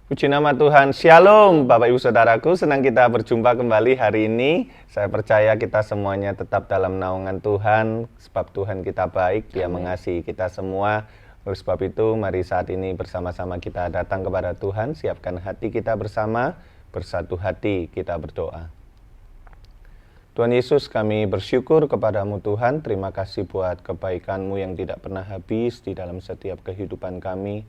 Puji nama Tuhan. Shalom Bapak Ibu Saudaraku, senang kita berjumpa kembali hari ini. Saya percaya kita semuanya tetap dalam naungan Tuhan, sebab Tuhan kita baik, Dia mengasihi kita semua. Oleh sebab itu, mari saat ini bersama-sama kita datang kepada Tuhan, siapkan hati kita bersama, bersatu hati kita berdoa. Tuhan Yesus, kami bersyukur kepadamu Tuhan, terima kasih buat kebaikan-Mu yang tidak pernah habis di dalam setiap kehidupan kami.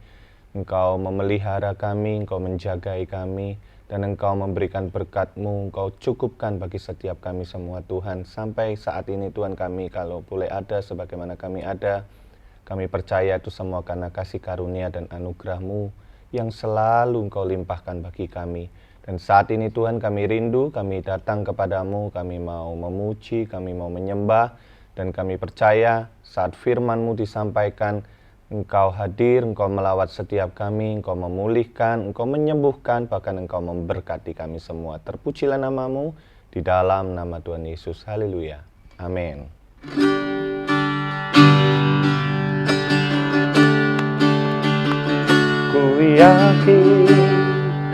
Engkau memelihara kami, Engkau menjagai kami, dan Engkau memberikan berkat-Mu, Engkau cukupkan bagi setiap kami semua Tuhan. Sampai saat ini Tuhan, kami kalau boleh ada sebagaimana kami ada, kami percaya itu semua karena kasih karunia dan anugerah-Mu yang selalu Engkau limpahkan bagi kami. Dan saat ini Tuhan, kami rindu, kami datang kepadamu, kami mau memuji, kami mau menyembah, dan kami percaya saat firman-Mu disampaikan, Engkau hadir, Engkau melawat setiap kami, Engkau memulihkan, Engkau menyembuhkan, bahkan Engkau memberkati kami semua. Terpujilah nama-Mu di dalam nama Tuhan Yesus. Haleluya. Amin. Ku yakin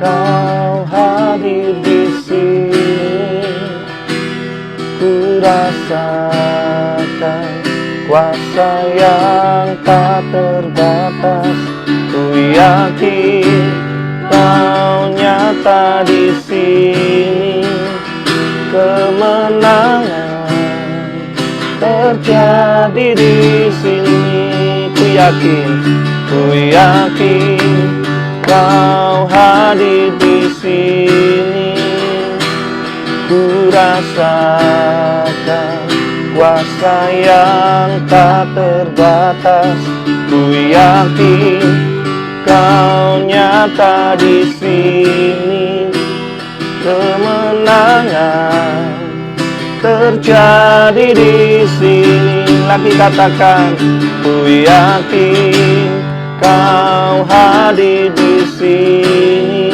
Kau hadir di sini, ku rasakan kuasa yang tak terbatas. Ku yakin Kau nyata di sini, kemenangan terjadi di sini. Ku yakin Kau hadir di sini, ku rasakan kuasa yang tak terbatas. Ku yakin Kau nyata di sini, kemenangan terjadi di sini. Lagi katakan, ku yakin Kau hadir di sini,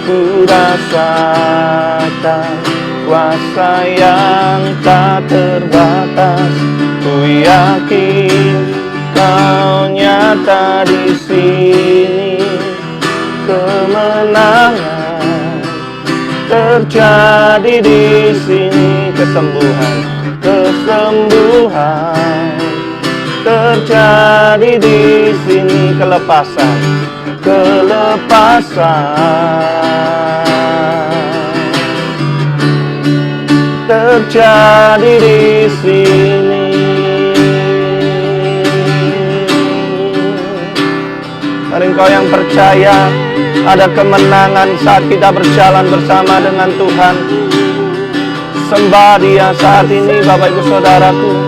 ku rasakan kuasa yang tak terbatas. Ku yakin Kau nyata di sini, kemenangan terjadi di sini. Kesembuhan terjadi di sini, kelepasan terjadi di sini. Mari engkau yang percaya ada kemenangan saat kita berjalan bersama dengan Tuhan. Sembah Dia saat ini Bapak Ibu Saudaraku.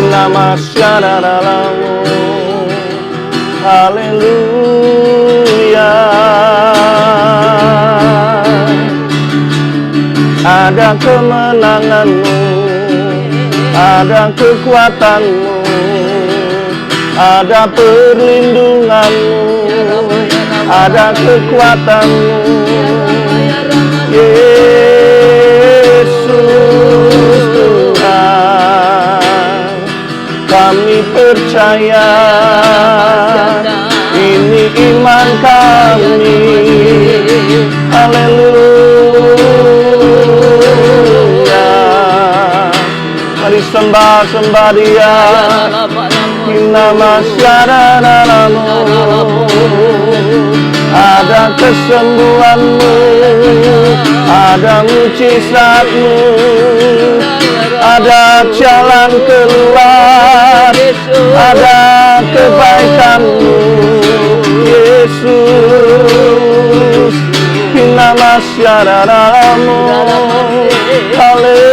Nama syaralamu, haleluya. Ada kemenangan-Mu, ada kekuatan-Mu, ada perlindungan-Mu, ada kekuatan-Mu, Yesus Tuhan. Kami percaya, ini iman kami, haleluya. Mari sembah Dia, nama syaralamu, ada kesembuhan-Mu, ada mujizat-Mu, ada jalan keluar, ada kebaikan-Mu, Yesus. Nama syaralamu, haleluya.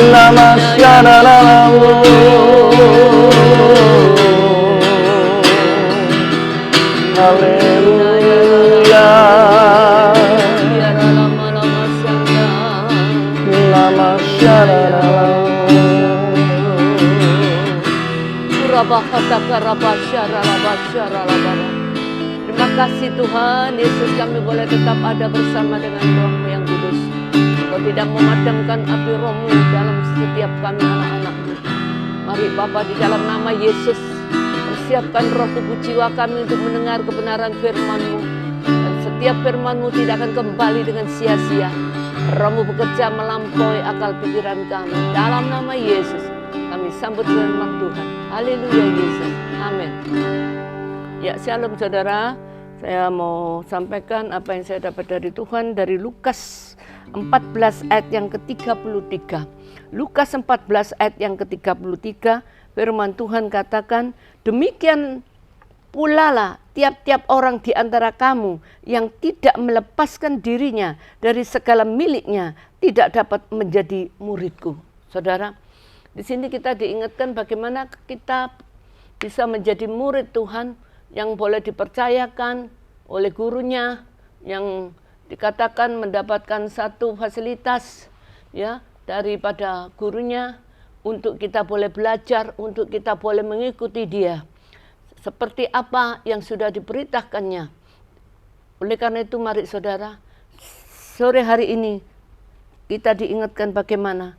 Nama syaralamu, haleluya. Nama syaralamu. Terima kasih Tuhan Yesus, kami boleh tetap ada bersama dengan Roh-Mu yang kudus. Engkau tidak memadamkan api Roh-Mu dalam setiap kami anak-anak-Mu. Mari Bapa, di dalam nama Yesus, persiapkan roh tubuh jiwa kami untuk mendengar kebenaran firman-Mu. Dan setiap firman-Mu tidak akan kembali dengan sia-sia. Roh-Mu bekerja melampaui akal pikiran kami. Dalam nama Yesus, kami sambut firman Tuhan. Haleluya Yesus. Amin. Ya, shalom saudara. Saya mau sampaikan apa yang saya dapat dari Tuhan dari Lukas 14 ayat yang ke-33. Lukas 14 ayat yang ke-33, firman Tuhan katakan, demikian pula lah tiap-tiap orang di antara kamu yang tidak melepaskan dirinya dari segala miliknya tidak dapat menjadi muridku. Saudara, di sini kita diingatkan bagaimana kita bisa menjadi murid Tuhan yang boleh dipercayakan oleh gurunya, yang dikatakan mendapatkan satu fasilitas ya daripada gurunya untuk kita boleh belajar, untuk kita boleh mengikuti dia. Seperti apa yang sudah diberitakannya. Oleh karena itu mari saudara, sore hari ini kita diingatkan bagaimana.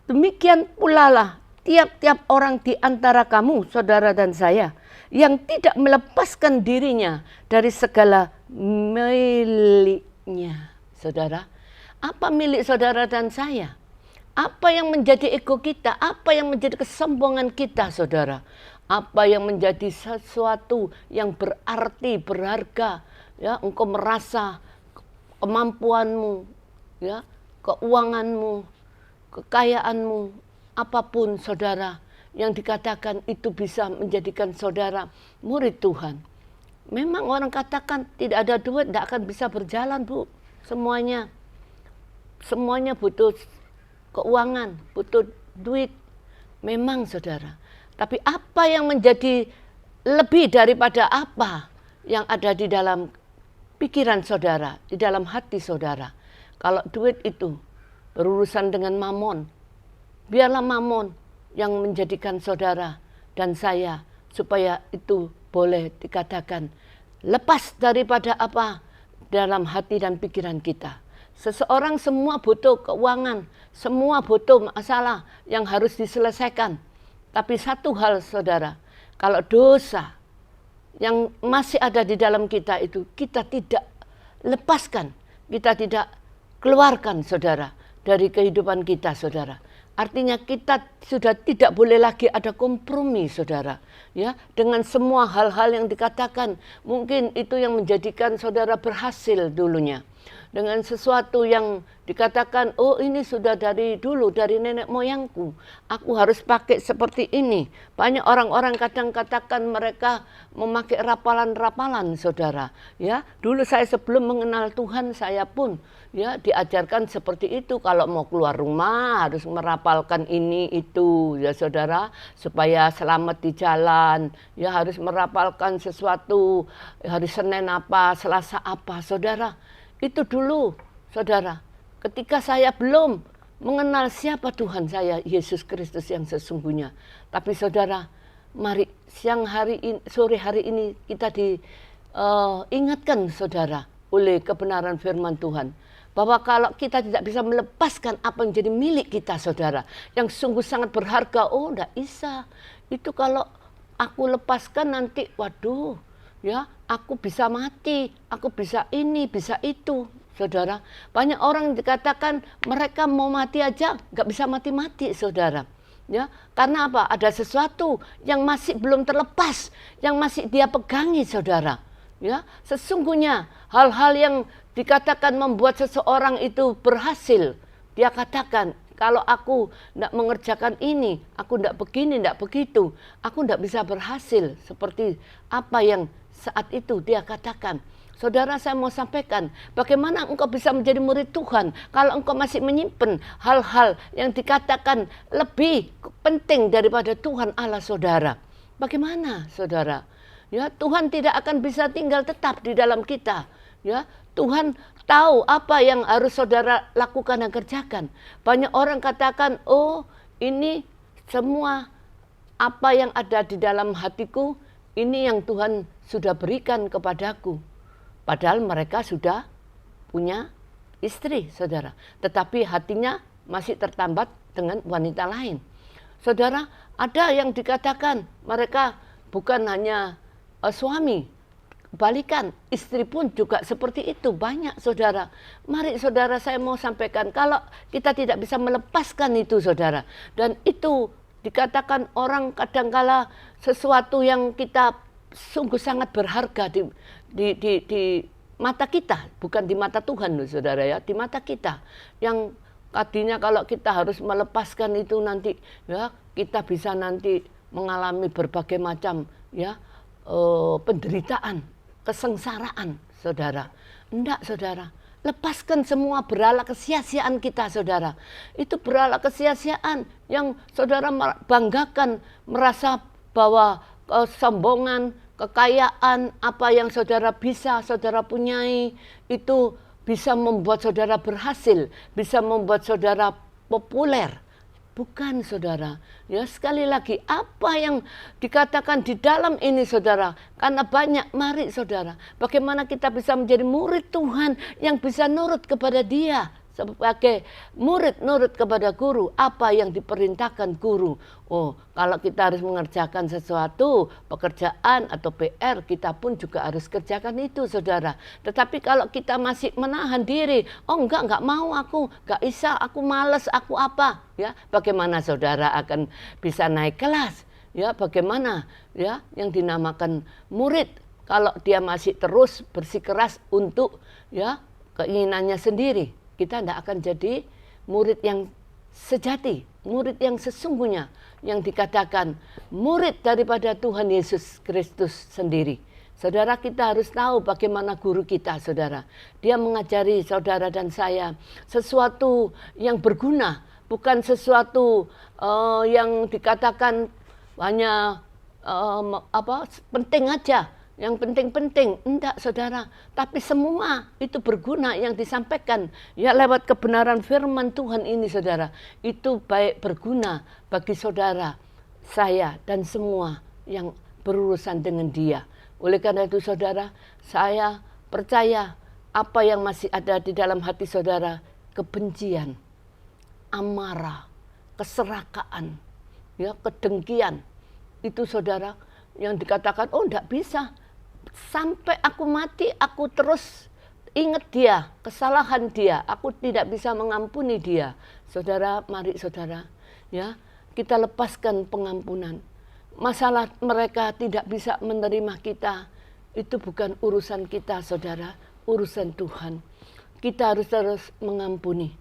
Demikian pula lah tiap-tiap orang di antara kamu, saudara dan saya, yang tidak melepaskan dirinya dari segala miliknya. Saudara, apa milik saudara dan saya? Apa yang menjadi ego kita? Apa yang menjadi kesombongan kita, saudara? Apa yang menjadi sesuatu yang berarti, berharga? Ya, engkau merasa kemampuanmu, ya, keuanganmu, kekayaanmu, apapun saudara yang dikatakan itu bisa menjadikan saudara murid Tuhan. Memang orang katakan tidak ada duit, tidak akan bisa berjalan, Bu. Semuanya butuh keuangan, butuh duit. Memang saudara. Tapi apa yang menjadi lebih daripada apa yang ada di dalam pikiran saudara, di dalam hati saudara. Kalau duit itu berurusan dengan mamon, biarlah mamon yang menjadikan saudara dan saya supaya itu boleh dikatakan lepas daripada apa dalam hati dan pikiran kita. Seseorang semua butuh keuangan, semua butuh masalah yang harus diselesaikan. Tapi satu hal saudara, kalau dosa yang masih ada di dalam kita itu kita tidak lepaskan, kita tidak keluarkan saudara dari kehidupan kita saudara. Artinya kita sudah tidak boleh lagi ada kompromi saudara. Ya, dengan semua hal-hal yang dikatakan, mungkin itu yang menjadikan saudara berhasil dulunya. Dengan sesuatu yang dikatakan, oh ini sudah dari dulu, dari nenek moyangku. Aku harus pakai seperti ini. Banyak orang-orang kadang katakan mereka memakai rapalan-rapalan, saudara. Ya, dulu saya sebelum mengenal Tuhan, saya pun ya diajarkan seperti itu. Kalau mau keluar rumah harus merapalkan ini itu, ya saudara, supaya selamat di jalan. Ya harus merapalkan sesuatu, hari Senin apa, Selasa apa, saudara. Itu dulu, saudara, ketika saya belum mengenal siapa Tuhan saya, Yesus Kristus yang sesungguhnya. Tapi saudara, mari sore hari ini kita diingatkan saudara oleh kebenaran firman Tuhan. Bahwa kalau kita tidak bisa melepaskan apa yang jadi milik kita saudara, yang sungguh sangat berharga, oh enggak bisa. Itu kalau aku lepaskan nanti, waduh, ya, aku bisa mati, aku bisa ini, bisa itu, saudara. Banyak orang dikatakan mereka mau mati aja, nggak bisa mati-mati, saudara. Ya, karena apa? Ada sesuatu yang masih belum terlepas, yang masih dia pegangi, saudara. Ya, sesungguhnya hal-hal yang dikatakan membuat seseorang itu berhasil, dia katakan, kalau aku tidak mengerjakan ini, aku tidak begini, tidak begitu, aku tidak bisa berhasil seperti apa yang saat itu dia katakan. Saudara, saya mau sampaikan, bagaimana engkau bisa menjadi murid Tuhan kalau engkau masih menyimpan hal-hal yang dikatakan lebih penting daripada Tuhan Allah saudara. Bagaimana saudara? Ya, Tuhan tidak akan bisa tinggal tetap di dalam kita. Ya, Tuhan tahu apa yang harus saudara lakukan dan kerjakan. Banyak orang katakan, oh ini semua apa yang ada di dalam hatiku, ini yang Tuhan sudah berikan kepadaku. Padahal mereka sudah punya istri, saudara. Tetapi hatinya masih tertambat dengan wanita lain. Saudara, ada yang dikatakan mereka bukan hanya suami, balikan, istri pun juga seperti itu, banyak saudara. Mari saudara, saya mau sampaikan, kalau kita tidak bisa melepaskan itu saudara, dan itu dikatakan orang kadangkala sesuatu yang kita sungguh sangat berharga di mata kita, bukan di mata Tuhan loh saudara ya, di mata kita. Yang tadinya kalau kita harus melepaskan itu nanti ya, kita bisa nanti mengalami berbagai macam ya penderitaan, kesengsaraan, saudara. Enggak, saudara. Lepaskan semua berhala kesia-siaan kita, saudara. Itu berhala kesia-siaan yang saudara banggakan, merasa bahwa kesombongan, kekayaan, apa yang saudara bisa, saudara punyai, itu bisa membuat saudara berhasil, bisa membuat saudara populer. Bukan saudara, ya sekali lagi apa yang dikatakan di dalam ini saudara, karena banyak, mari saudara, bagaimana kita bisa menjadi murid Tuhan yang bisa nurut kepada Dia, sebagai murid nurut kepada guru, apa yang diperintahkan guru. Oh, kalau kita harus mengerjakan sesuatu, pekerjaan atau PR, kita pun juga harus kerjakan itu saudara. Tetapi kalau kita masih menahan diri, oh enggak mau aku, enggak bisa, aku males, aku apa, ya, bagaimana saudara akan bisa naik kelas? Ya, bagaimana ya yang dinamakan murid kalau dia masih terus bersikeras untuk ya keinginannya sendiri? Kita tidak akan jadi murid yang sejati, murid yang sesungguhnya, yang dikatakan murid daripada Tuhan Yesus Kristus sendiri. Saudara, kita harus tahu bagaimana guru kita, saudara. Dia mengajari saudara dan saya sesuatu yang berguna, bukan sesuatu yang dikatakan hanya penting aja. Yang penting-penting, enggak saudara. Tapi semua itu berguna yang disampaikan. Ya lewat kebenaran firman Tuhan ini saudara. Itu baik berguna bagi saudara, saya dan semua yang berurusan dengan Dia. Oleh karena itu saudara, saya percaya apa yang masih ada di dalam hati saudara. Kebencian, amarah, keserakaan, ya kedengkian. Itu saudara yang dikatakan, oh enggak bisa. Sampai aku mati, aku terus ingat dia, kesalahan dia. Aku tidak bisa mengampuni dia. Saudara, mari saudara, ya kita lepaskan pengampunan. Masalah mereka tidak bisa menerima kita, itu bukan urusan kita saudara, urusan Tuhan. Kita harus terus mengampuni.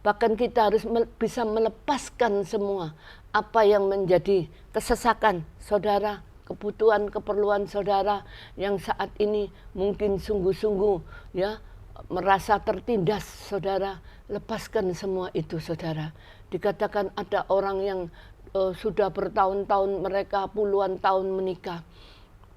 Bahkan kita harus bisa melepaskan semua apa yang menjadi kesesakan saudara, kebutuhan, keperluan saudara yang saat ini mungkin sungguh-sungguh ya merasa tertindas saudara. Lepaskan semua itu saudara. Dikatakan ada orang yang sudah bertahun-tahun, mereka puluhan tahun menikah,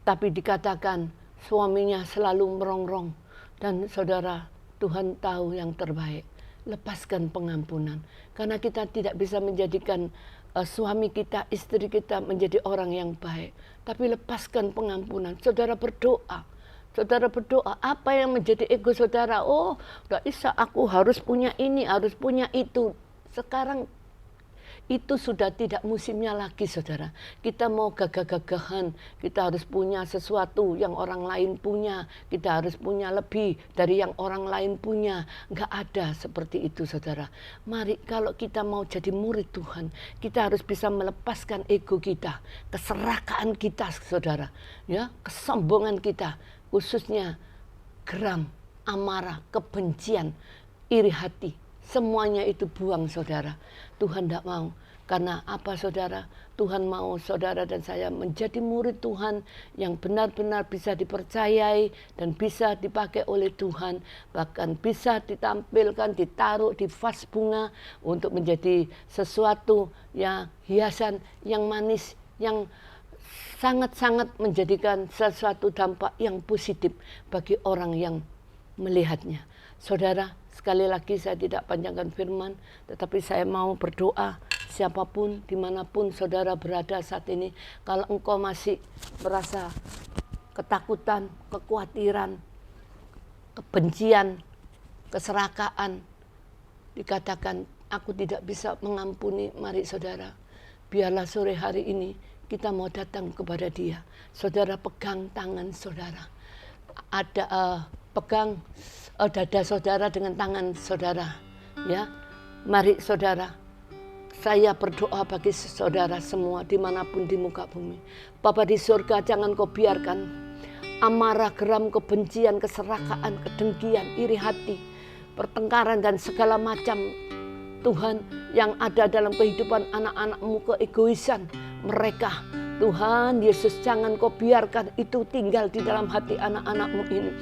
tapi dikatakan suaminya selalu merongrong. Dan saudara, Tuhan tahu yang terbaik. Lepaskan pengampunan, karena kita tidak bisa menjadikan suami kita, istri kita menjadi orang yang baik. Tapi lepaskan pengampunan. Saudara berdoa. Saudara berdoa, apa yang menjadi ego saudara? Oh, udah bisa, aku harus punya ini, harus punya itu. Sekarang itu sudah tidak musimnya lagi saudara. Kita mau gagah-gagahan, kita harus punya sesuatu yang orang lain punya. Kita harus punya lebih dari yang orang lain punya. Enggak ada seperti itu saudara. Mari kalau kita mau jadi murid Tuhan, kita harus bisa melepaskan ego kita, keserakaan kita saudara, ya, kesombongan kita, khususnya geram, amarah, kebencian, iri hati. Semuanya itu buang saudara. Tuhan tidak mau. Karena apa saudara? Tuhan mau saudara dan saya menjadi murid Tuhan yang benar-benar bisa dipercayai dan bisa dipakai oleh Tuhan. Bahkan bisa ditampilkan, ditaruh di vas bunga untuk menjadi sesuatu yang hiasan, yang manis, yang sangat-sangat menjadikan sesuatu dampak yang positif bagi orang yang melihatnya. Saudara, sekali lagi saya tidak panjangkan firman, tetapi saya mau berdoa siapapun, dimanapun saudara berada saat ini. Kalau engkau masih merasa ketakutan, kekhawatiran, kebencian, keserakaan, dikatakan aku tidak bisa mengampuni, mari saudara, biarlah sore hari ini kita mau datang kepada Dia. Saudara pegang tangan saudara. Pegang dada saudara dengan tangan saudara. Ya, mari saudara. Saya berdoa bagi saudara semua dimanapun di muka bumi. Bapa di surga, jangan kau biarkan amarah, geram, kebencian, keserakaan, kedengkian, iri hati, pertengkaran dan segala macam Tuhan yang ada dalam kehidupan anak-anak-mu, keegoisan mereka. Tuhan Yesus, jangan kau biarkan itu tinggal di dalam hati anak-anak-mu ini.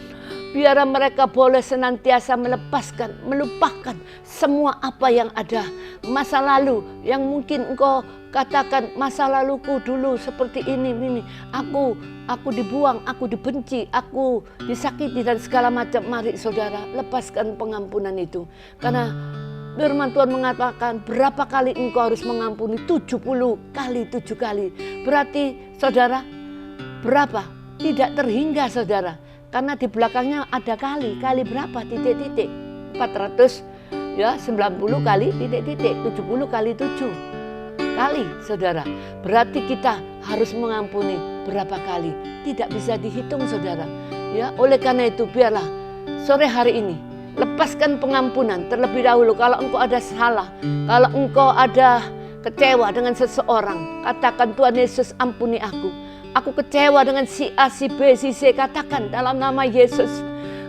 Biar mereka boleh senantiasa melupakan semua apa yang ada. Masa lalu yang mungkin engkau katakan, masa laluku dulu seperti ini. Aku dibuang, aku dibenci, aku disakiti dan segala macam. Mari saudara, lepaskan pengampunan itu. Karena firman Tuhan mengatakan berapa kali engkau harus mengampuni? 70 kali 7 kali. Berarti saudara, berapa? Tidak terhingga saudara. Karena di belakangnya ada kali berapa? Titik-titik. 400 ya 90 kali titik-titik. 70 kali 7 kali saudara. Berarti kita harus mengampuni berapa kali? Tidak bisa dihitung saudara. Ya, oleh karena itu biarlah sore hari ini lepaskan pengampunan terlebih dahulu. Kalau engkau ada salah, kalau engkau ada kecewa dengan seseorang, katakan, Tuhan Yesus ampuni aku. Aku kecewa dengan si A, si B, si C. Katakan dalam nama Yesus.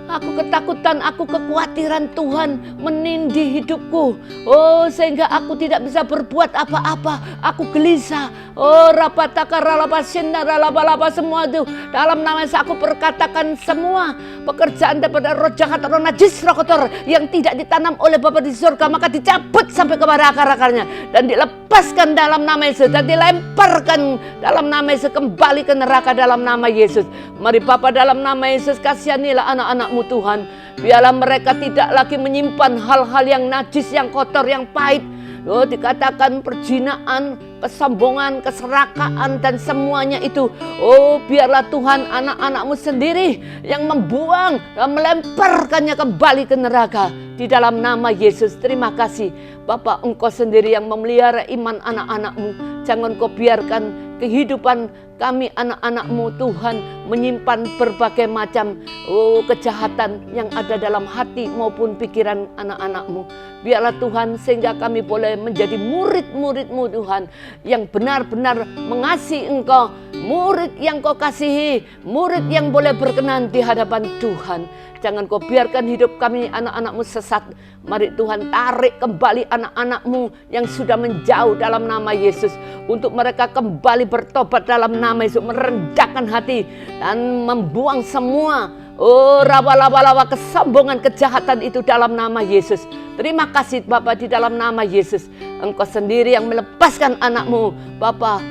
Aku ketakutan, aku kekhawatiran Tuhan menindih hidupku. Oh, sehingga aku tidak bisa berbuat apa-apa. Aku gelisah. Oh, rapataka ralapasinda ralapa-lapa semua itu. Dalam nama Yesus aku perkatakan semua pekerjaan daripada roh jahat, roh najis, roh kotor yang tidak ditanam oleh Bapa di surga, maka dicabut sampai kepada akar-akarnya dan dilepaskan dalam nama Yesus dan dilemparkan dalam nama Yesus kembali ke neraka dalam nama Yesus. Mari Bapa, dalam nama Yesus kasihanilah anak-anak-Mu Tuhan. Biarlah mereka tidak lagi menyimpan hal-hal yang najis, yang kotor, yang pahit. Oh, dikatakan perjinaan, kesombongan, keserakaan dan semuanya itu. Oh, biarlah Tuhan anak-anak-Mu sendiri yang membuang dan melemparkannya kembali ke neraka di dalam nama Yesus. Terima kasih Bapa, Engkau sendiri yang memelihara iman anak-anak-Mu. Jangan Kau biarkan kehidupan kami anak-anak-Mu Tuhan menyimpan berbagai macam kejahatan yang ada dalam hati maupun pikiran anak-anak-Mu. Biarlah Tuhan sehingga kami boleh menjadi murid-murid-Mu Tuhan yang benar-benar mengasihi Engkau, murid yang Kau kasihi, murid yang boleh berkenan di hadapan Tuhan. Jangan Kau biarkan hidup kami anak-anak-Mu sesat. Mari Tuhan tarik kembali anak-anak-Mu yang sudah menjauh dalam nama Yesus. Untuk mereka kembali bertobat dalam nama Yesus. Merendahkan hati dan membuang semua rawa-lawa kesombongan, kejahatan itu dalam nama Yesus. Terima kasih Bapa, di dalam nama Yesus. Engkau sendiri yang melepaskan anak-Mu Bapa.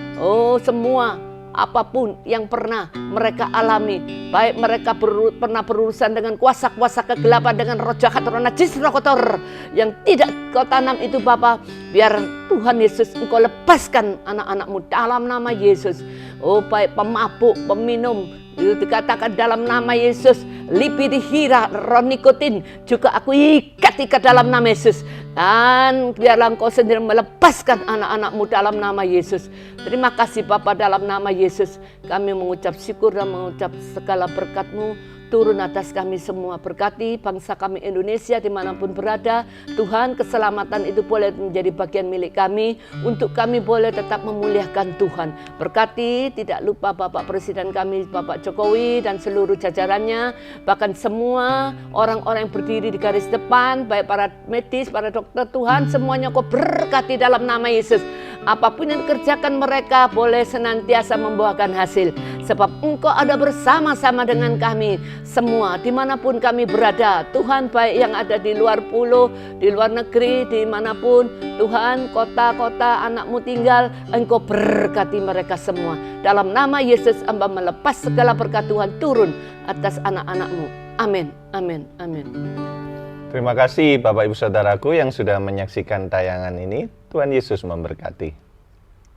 Semua apapun yang pernah mereka alami, baik mereka pernah berurusan dengan kuasa-kuasa kegelapan, dengan roh jahat, roh najis, roh kotor yang tidak Kau tanam itu Bapa, biar Tuhan Yesus Engkau lepaskan anak-anak-Mu dalam nama Yesus. Baik pemabuk, peminum, itu dikatakan dalam nama Yesus, lipidihira, roh nikotin juga aku ikat dalam nama Yesus. Dan biarlah Engkau sendiri melepaskan anak-anak-Mu dalam nama Yesus. Terima kasih Bapa, dalam nama Yesus kami mengucap syukur dan mengucap segala berkat-Mu turun atas kami semua. Berkati bangsa kami Indonesia dimanapun berada. Tuhan, keselamatan itu boleh menjadi bagian milik kami, untuk kami boleh tetap memuliakan Tuhan. Berkati tidak lupa Bapak Presiden kami, Bapak Jokowi dan seluruh jajarannya, bahkan semua orang-orang yang berdiri di garis depan, baik para medis, para dokter. Tuhan, semuanya Kau berkati dalam nama Yesus. Apapun yang dikerjakan mereka boleh senantiasa membuahkan hasil, sebab Engkau ada bersama-sama dengan kami semua dimanapun kami berada. Tuhan, baik yang ada di luar pulau, di luar negeri, dimanapun Tuhan, kota-kota anak-Mu tinggal, Engkau berkati mereka semua. Dalam nama Yesus hamba melepas segala berkat Tuhan turun atas anak-anak-Mu. Amin, amin, amin. Terima kasih Bapak Ibu Saudaraku yang sudah menyaksikan tayangan ini. Tuhan Yesus memberkati.